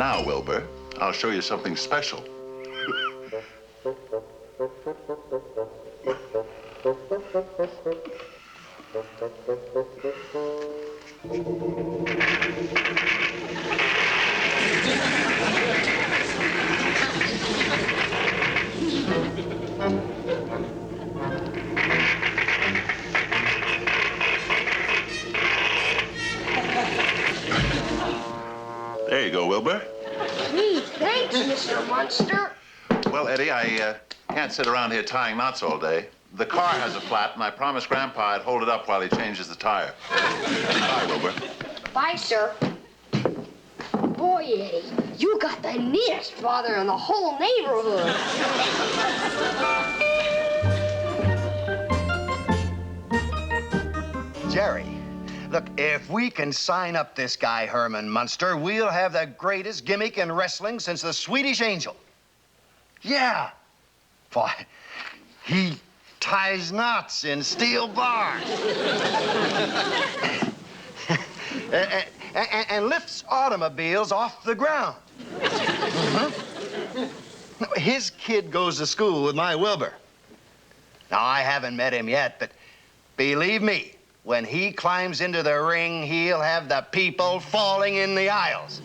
now, Wilbur, I'll show you something special. There you go, Wilbur. Gee, thanks, Mr. Munster. Well, Eddie, I can't sit around here tying knots all day. The car has a flat, and I promised Grandpa I'd hold it up while he changes the tire. Bye, Wilbur. Bye, sir. Boy, Eddie, you got the neatest father in the whole neighborhood. Jerry, look, if we can sign up this guy, Herman Munster, we'll have the greatest gimmick in wrestling since the Swedish Angel. Yeah. Boy, he ties knots in steel bars. and lifts automobiles off the ground. His kid goes to school with my Wilbur. Now, I haven't met him yet, but believe me, when he climbs into the ring, he'll have the people falling in the aisles.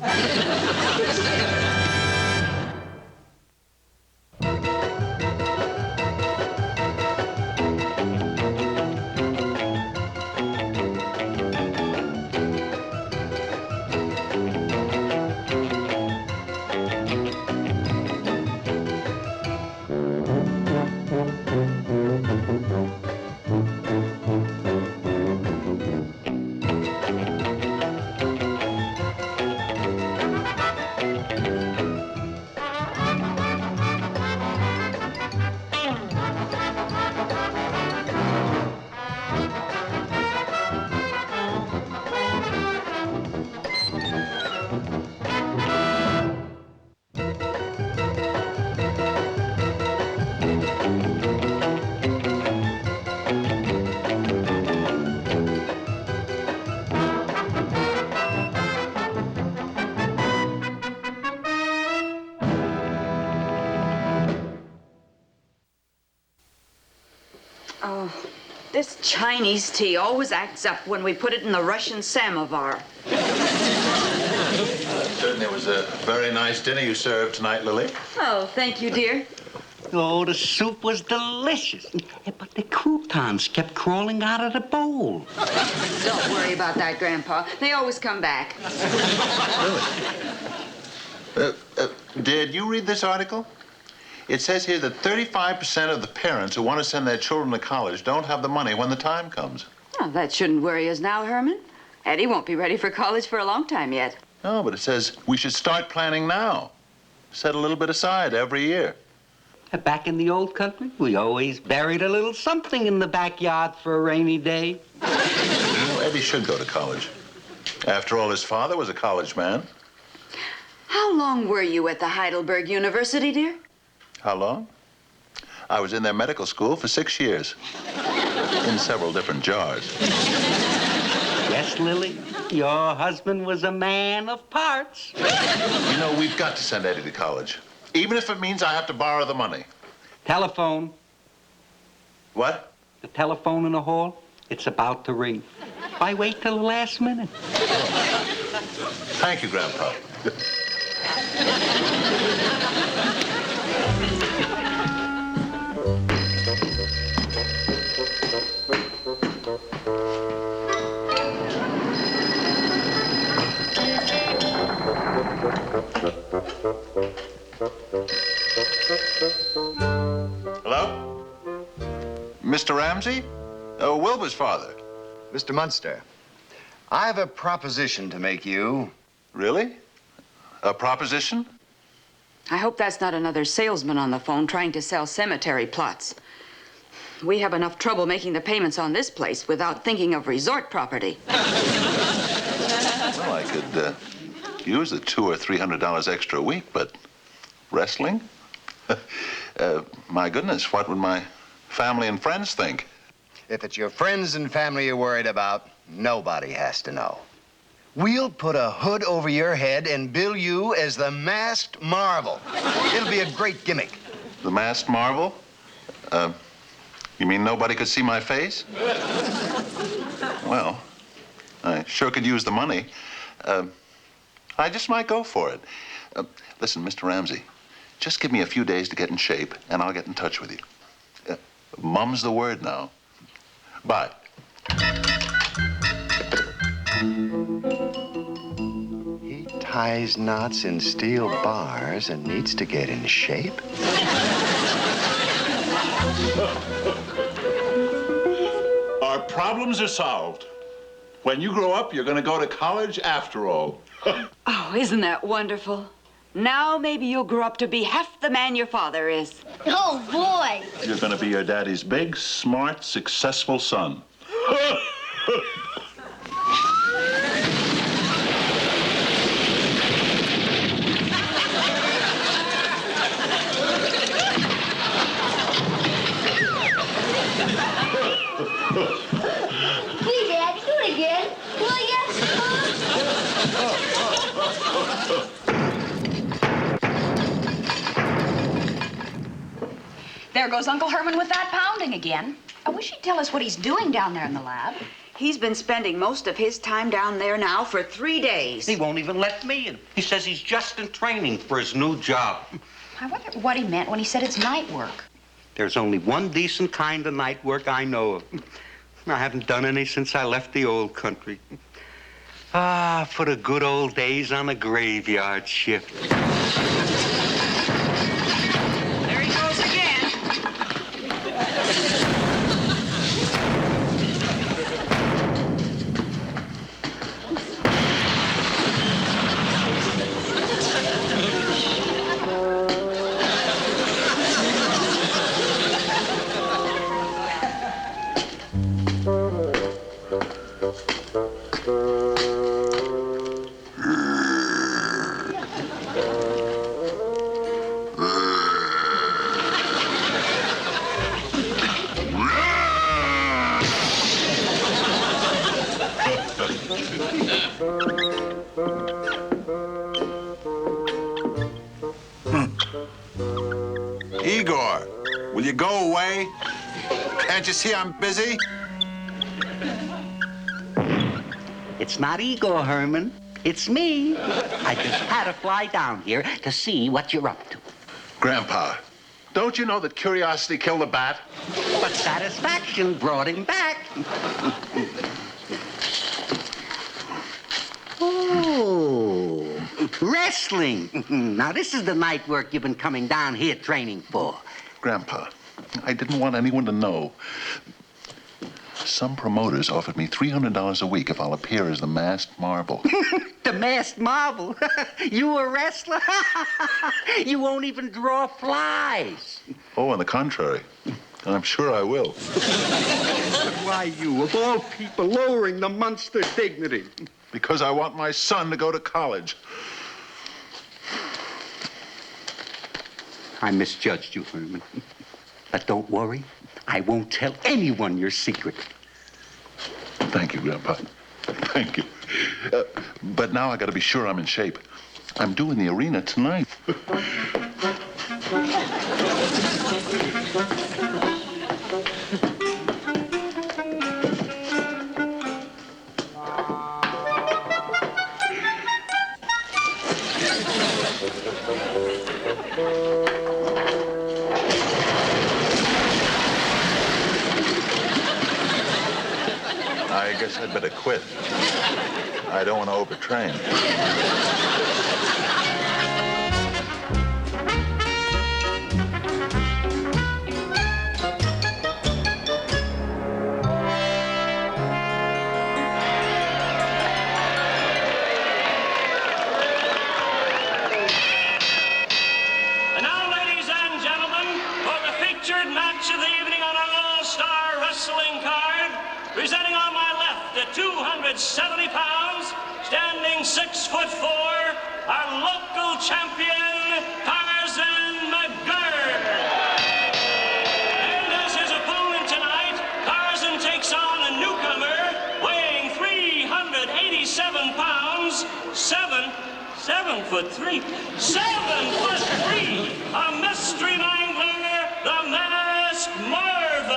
Oh, this Chinese tea always acts up when we put it in the Russian samovar. Certainly was a very nice dinner you served tonight, Lily. Oh, thank you, dear. Oh, the soup was delicious. But the croutons kept crawling out of the bowl. Don't worry about that, Grandpa. They always come back. Really? Did you read this article? It says here that 35% of the parents who want to send their children to college don't have the money when the time comes. Oh, that shouldn't worry us now, Herman. Eddie won't be ready for college for a long time yet. No, but it says we should start planning now. Set a little bit aside every year. Back in the old country, we always buried a little something in the backyard for a rainy day. Well, Eddie should go to college. After all, his father was a college man. How long were you at the Heidelberg University, dear? How long? I was in their medical school for 6 years. In several different jars. Yes, Lily, your husband was a man of parts. You know, we've got to send Eddie to college. Even if it means I have to borrow the money. Telephone. What? The telephone in the hall, it's about to ring. Why wait till the last minute? Thank you, Grandpa. Hello? Mr. Ramsey? Wilbur's father. Mr. Munster, I have a proposition to make you. Really? A proposition? I hope that's not another salesman on the phone trying to sell cemetery plots. We have enough trouble making the payments on this place without thinking of resort property. Well, I could use the $200 or $300 extra a week, but wrestling? My goodness, what would my family and friends think? If it's your friends and family you're worried about, nobody has to know. We'll put a hood over your head and bill you as the masked marvel. It'll be a great gimmick. The masked marvel? You mean nobody could see my face? Well, I sure could use the money. I just might go for it. Listen, Mr. Ramsey, just give me a few days to get in shape, and I'll get in touch with you. Mum's the word now. Bye. He ties knots in steel bars and needs to get in shape. Our problems are solved. When you grow up, you're going to go to college after all. Oh, isn't that wonderful? Now maybe you'll grow up to be half the man your father is. Oh, boy. You're going to be your daddy's big, smart, successful son. Hey, Dad, do it again. Will ya? There goes Uncle Herman with that pounding again. I wish he'd tell us what he's doing down there in the lab. He's been spending most of his time down there now for 3 days. He won't even let me in. He says he's just in training for his new job. I wonder what he meant when he said it's night work. There's only one decent kind of night work I know of. I haven't done any since I left the old country. Ah, for the good old days on the graveyard shift. There he goes again. Igor, will you go away? Can't you see I'm busy? It's not Igor, Herman. It's me. I just had to fly down here to see what you're up to. Grandpa, don't you know that curiosity killed the bat? But satisfaction brought him back. Oh, wrestling. Now, this is the night work you've been coming down here training for. Grandpa, I didn't want anyone to know. Some promoters offered me $300 a week if I'll appear as the masked marvel. The masked marvel? You a wrestler? You won't even draw flies. Oh, on the contrary, I'm sure I will. But why you, of all people, lowering the Munster dignity? Because I want my son to go to college. I misjudged you, Herman. But don't worry. I won't tell anyone your secret. Thank you, Grandpa. Thank you. But now I gotta be sure I'm in shape. I'm doing the arena tonight. I guess I'd better quit. I don't want to overtrain. And now, ladies and gentlemen, for the featured match of the evening on our all-star wrestling card, presenting on my left at 270 pounds, standing 6'4", our local champion, Tarzan McGurk. And as his opponent tonight, Tarzan takes on a newcomer weighing 387 pounds, 7'3". 7'3". A mystery mangler, the Masked Marvel.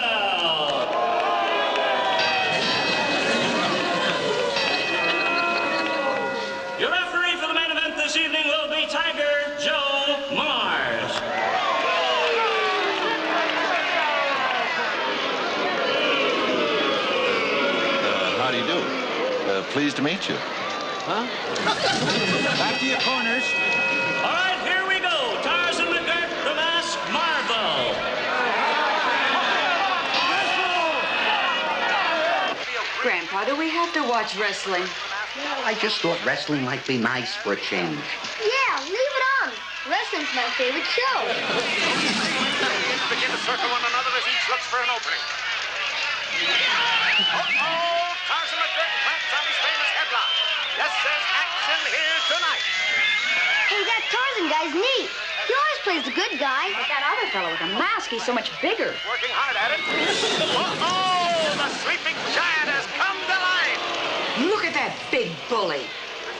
Your referee for the main event this evening will be Tiger Joe Mars. How do you do? Pleased to meet you. Huh? Back to your corners. All right, here we go. Tarzan McGurk, the Masked Marvel. Grandpa, do we have to watch wrestling? Well, I just thought wrestling might be nice for a change. Yeah, leave it on. Wrestling's my favorite show. Begin to circle one another as each looks for an opening. Uh-oh! Tarzan McGurk plants on his famous headlock. Yes, there's action here tonight. Hey, that Tarzan guy's neat. He always plays the good guy. But that other fellow with a mask, he's so much bigger. Working hard at it. Uh-oh! The sleeping giant has come to life. Look at that big bully.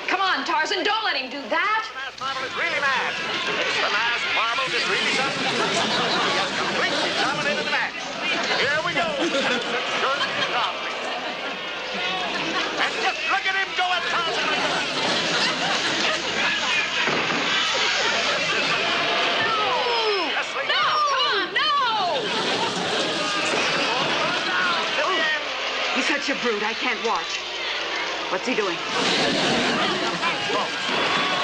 Come on, Tarzan, don't let him do that. The Masked Marvel is really mad. It's the Masked Marvel is really something. He has completely dominated the match. Here we go. And just look at him go at Tarzan. No, come on, no! He's such a brute, I can't watch. What's he doing?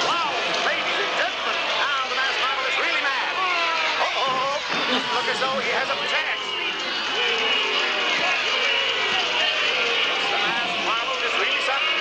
Wow, ladies and gentlemen, now the Masked Marvel is really mad. Uh-oh, look as though he has a chance. The Masked Marvel is really something.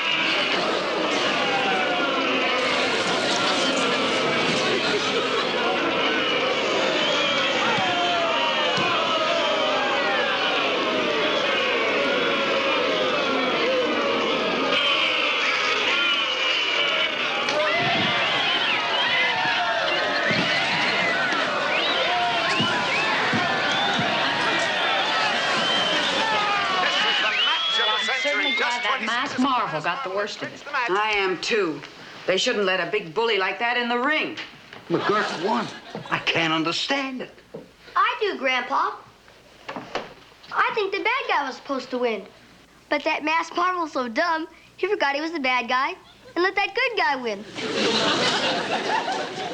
That Masked Marvel got the worst of it. I am too. They shouldn't let a big bully like that in the ring. McGurk won. I can't understand it. I do, Grandpa. I think the bad guy was supposed to win. But that Masked Marvel's so dumb, he forgot he was the bad guy and let that good guy win.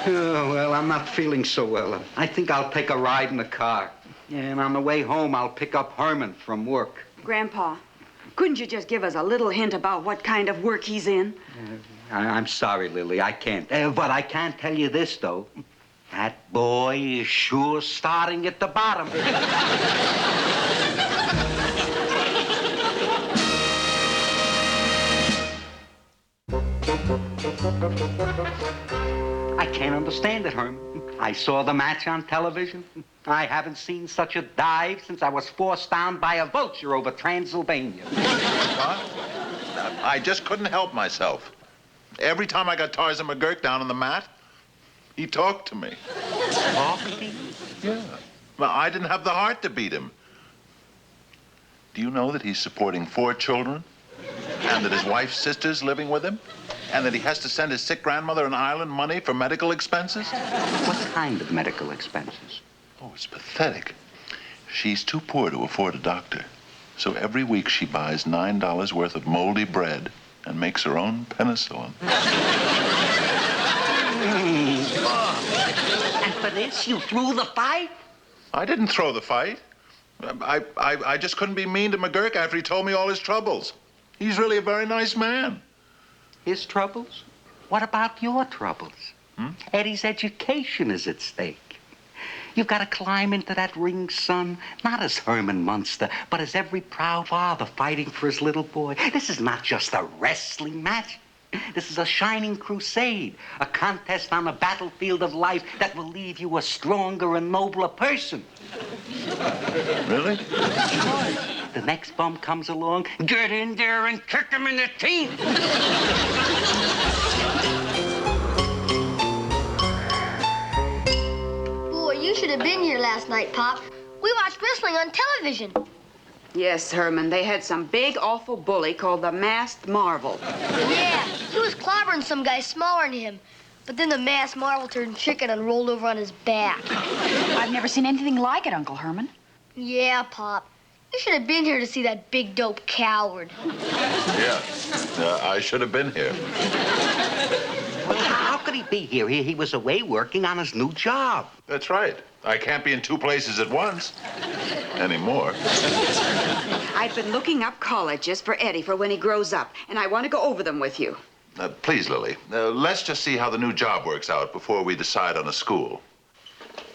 Oh, well, I'm not feeling so well. I think I'll take a ride in the car. And on the way home, I'll pick up Herman from work. Grandpa, couldn't you just give us a little hint about what kind of work he's in? I'm sorry, Lily, I can't. But I can tell you this, though. That boy is sure starting at the bottom. I can't understand it, Herman. I saw the match on television. I haven't seen such a dive since I was forced down by a vulture over Transylvania. Huh? I just couldn't help myself. Every time I got Tarzan McGurk down on the mat, he talked to me. Talked to you? Yeah. Well, I didn't have the heart to beat him. Do you know that he's supporting 4 children? And that his wife's sister's living with him? And that he has to send his sick grandmother an island money for medical expenses? What kind of medical expenses? Oh, it's pathetic. She's too poor to afford a doctor. So every week she buys $9 worth of moldy bread and makes her own penicillin. And for this, you threw the fight? I didn't throw the fight. I just couldn't be mean to McGurk after he told me all his troubles. He's really a very nice man. His troubles? What about your troubles? Eddie's education is at stake. You've got to climb into that ring, son, not as Herman Munster, but as every proud father fighting for his little boy. This is not just a wrestling match. This is a shining crusade, a contest on the battlefield of life that will leave you a stronger and nobler person. Really? The next bum comes along, get in there and kick him in the teeth. Boy, you should have been here last night, Pop. We watched wrestling on television. Yes, Herman, they had some big, awful bully called the Masked Marvel. Yeah, he was clobbering some guy smaller than him. But then the masked marvel turned chicken and rolled over on his back. I've never seen anything like it, Uncle Herman. Yeah, Pop. You should have been here to see that big dope coward. Yeah, I should have been here. Well, how could he be here? He was away working on his new job. That's right. I can't be in two places at once. Anymore. I've been looking up colleges for Eddie for when he grows up, and I want to go over them with you. Please, Lily, let's just see how the new job works out before we decide on a school.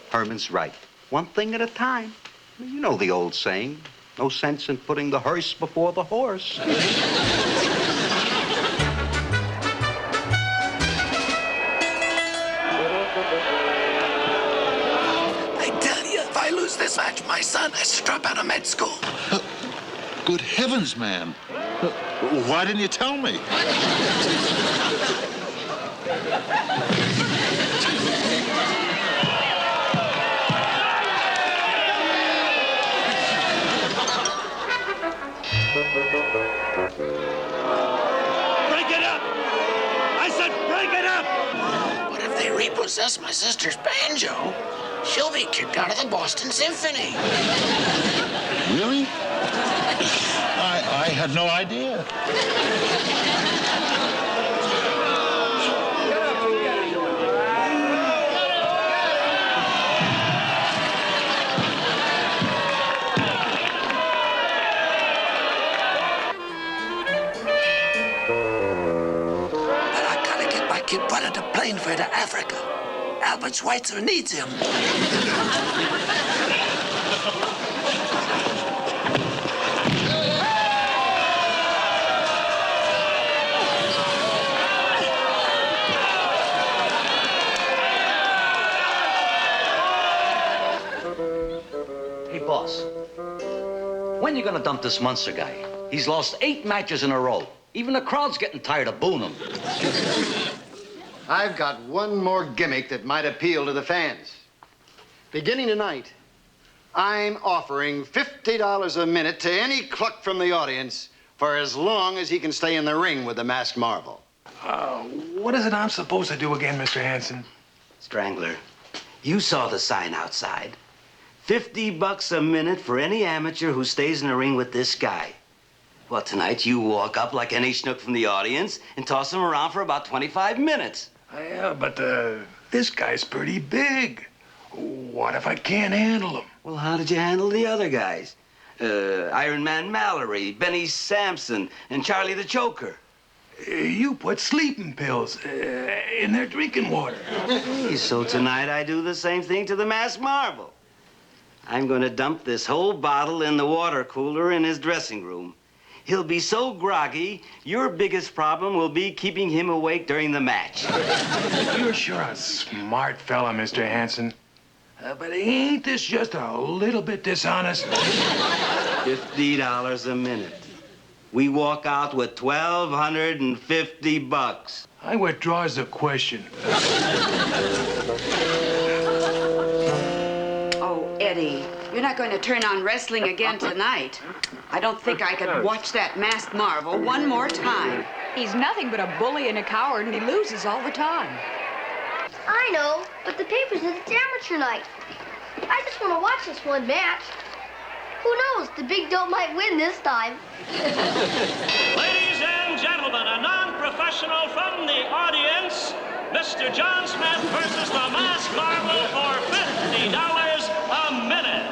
Herman's right. One thing at a time. You know the old saying, no sense in putting the hearse before the horse. I tell you, if I lose this match, my son has to drop out of med school. Good heavens, man. Why didn't you tell me? Break it up! I said break it up! But if they repossess my sister's banjo, she'll be kicked out of the Boston Symphony. Really? I had no idea. But I gotta get my kid put at a plane fare to Africa. Albert Schweitzer needs him. Hey, boss. When you gonna dump this Munster guy? He's lost 8 matches in a row. Even the crowd's getting tired of booing him. I've got one more gimmick that might appeal to the fans. Beginning tonight, I'm offering $50 a minute to any cluck from the audience for as long as he can stay in the ring with the Masked Marvel. What is it I'm supposed to do again, Mr. Hanson? Strangler, you saw the sign outside. $50 a minute for any amateur who stays in the ring with this guy. Well, tonight you walk up like any schnook from the audience and toss him around for about 25 minutes. Yeah, but this guy's pretty big. What if I can't handle him? Well, how did you handle the other guys? Iron Man Mallory, Benny Sampson, and Charlie the Choker. You put sleeping pills in their drinking water. Hey, so tonight I do the same thing to the Masked Marvel. I'm going to dump this whole bottle in the water cooler in his dressing room. He'll be so groggy, your biggest problem will be keeping him awake during the match. You're sure a smart fella, Mr. Hanson. But ain't this just a little bit dishonest? $50 a minute. We walk out with $1,250. I withdraws the question. Oh, Eddie, you're not going to turn on wrestling again tonight. I don't think I could watch that Masked Marvel one more time. He's nothing but a bully and a coward, and he loses all the time. I know, but the paper says it's amateur night. I just want to watch this one match. Who knows? The big dope might win this time. Ladies and gentlemen, a non-professional from the audience, Mr. John Smith versus the Masked Marvel for $50 a minute.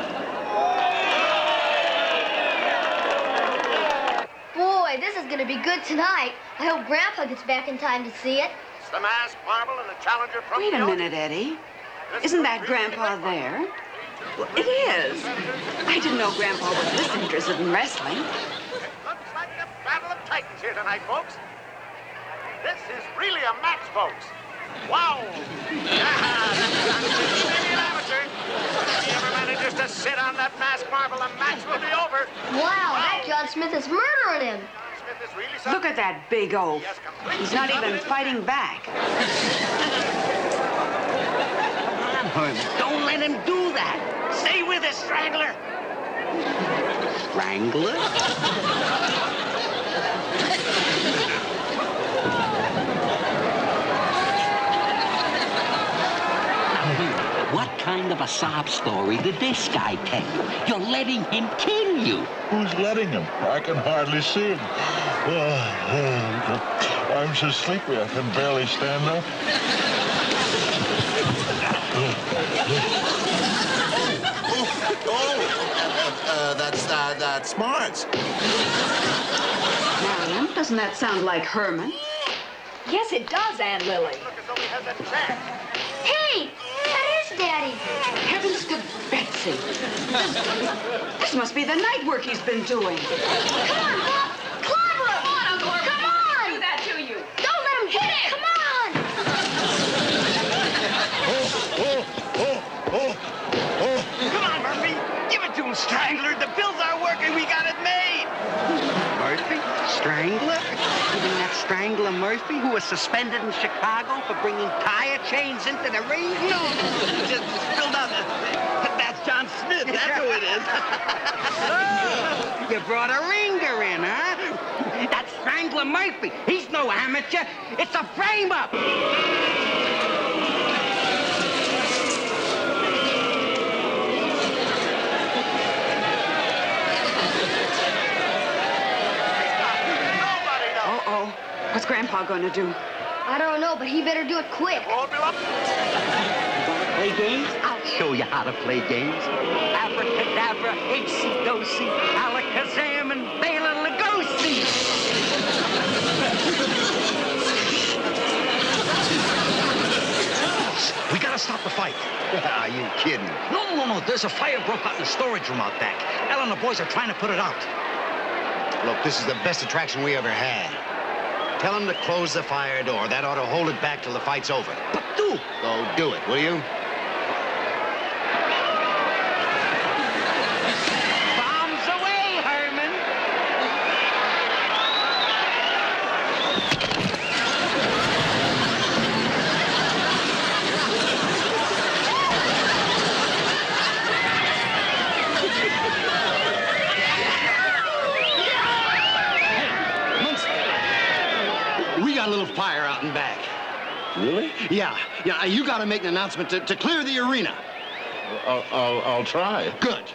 Boy, this is going to be good tonight. I hope Grandpa gets back in time to see it. It's the Masked Marvel and the challenger from Wait a minute, Eddie. Isn't that Grandpa there? Well, it is. I didn't know Grandpa was this interested in wrestling. Looks like the Battle of Titans here tonight, folks. This is really a match, folks. Wow. An amateur. If he ever manages to sit on that Masked Marvel, the match will be over. Wow, that John Smith is murdering him. Smith is really Look at that big oaf. He's not even fighting back. Don't let him do that. Stay with us, Strangler. Strangler? What kind of a sob story did this guy tell you? You're letting him kill you. Who's letting him? I can hardly see him. I'm so sleepy I can barely stand up. That's smart. Marilyn, doesn't that sound like Herman? Yes, it does, Aunt Lily. Hey, that is Daddy. Heavens to Betsy. This must be the night work he's been doing. Come on, Pop. Clobber him. Come on, Uncle Herman. Come on. Do that to you. Don't let him hit it. Come on. Come on, Murphy. Give it to him, Strangler. The bills are working. We got it made. Murphy? Strangler? You mean that Strangler Murphy who was suspended in Chicago for bringing tire chains into the ring? No, just spilled out. That's John Smith. That's who it is. Oh, you brought a ringer in, huh? That's Strangler Murphy. He's no amateur. It's a frame-up. Uh-oh. What's Grandpa gonna do? I don't know, but he better do it quick. Play games? I'll show you how to play games. Abracadabra, Acey-dosey, Alakazam, and Bela Lugosi. We gotta stop the fight. Are you kidding? No. There's a fire broke out in the storage room out back. Ella and the boys are trying to put it out. Look, this is the best attraction we ever had. Tell them to close the fire door. That ought to hold it back till the fight's over. But do. Go do it, will you? Bombs away, Herman. We got a little fire out in back. Really? Yeah. You got to make an announcement to clear the arena. I'll try. Good.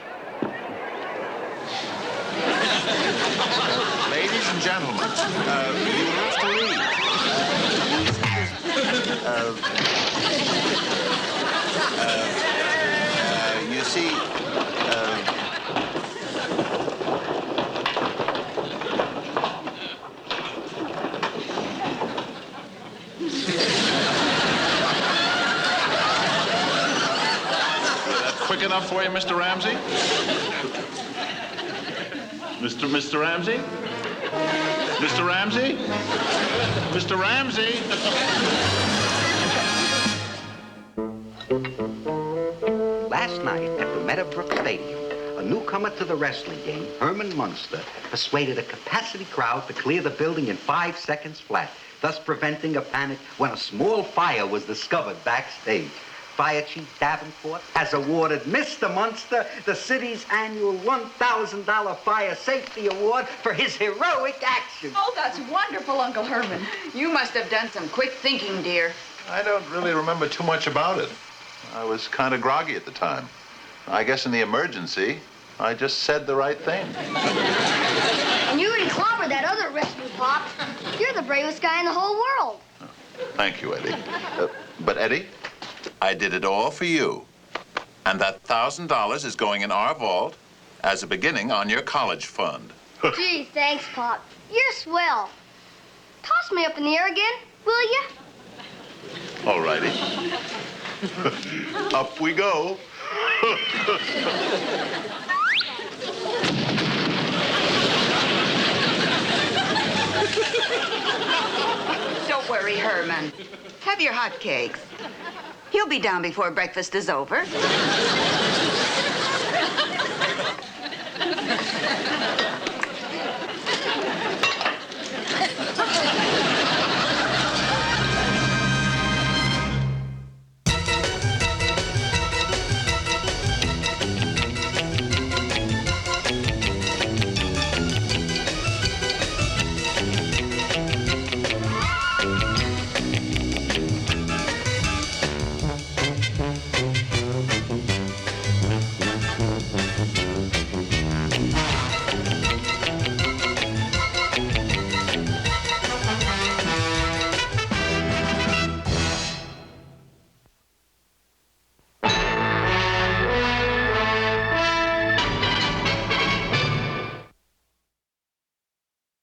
Ladies and gentlemen, you have to leave. You see, quick enough for you, Mr. Ramsey? Mr. Ramsey? Mr. Ramsey? Mr. Ramsey? Last night at the Meadowbrook Stadium, a newcomer to the wrestling game, Herman Munster, persuaded a capacity crowd to clear the building in 5 seconds flat, thus preventing a panic when a small fire was discovered backstage. Fire Chief Davenport has awarded Mr. Munster the city's annual $1,000 Fire Safety Award for his heroic action. Oh, that's wonderful, Uncle Herman. You must have done some quick thinking, dear. I don't really remember too much about it. I was kind of groggy at the time. I guess in the emergency, I just said the right thing. And you already clobbered that other wrestler, Pop. You're the bravest guy in the whole world. Thank you, Eddie. But, Eddie, I did it all for you. And that $1,000 is going in our vault as a beginning on your college fund. Gee, thanks, Pop. You're swell. Toss me up in the air again, will you? All righty. Up we go. Don't worry, Herman. Have your hot cakes. He'll be down before breakfast is over.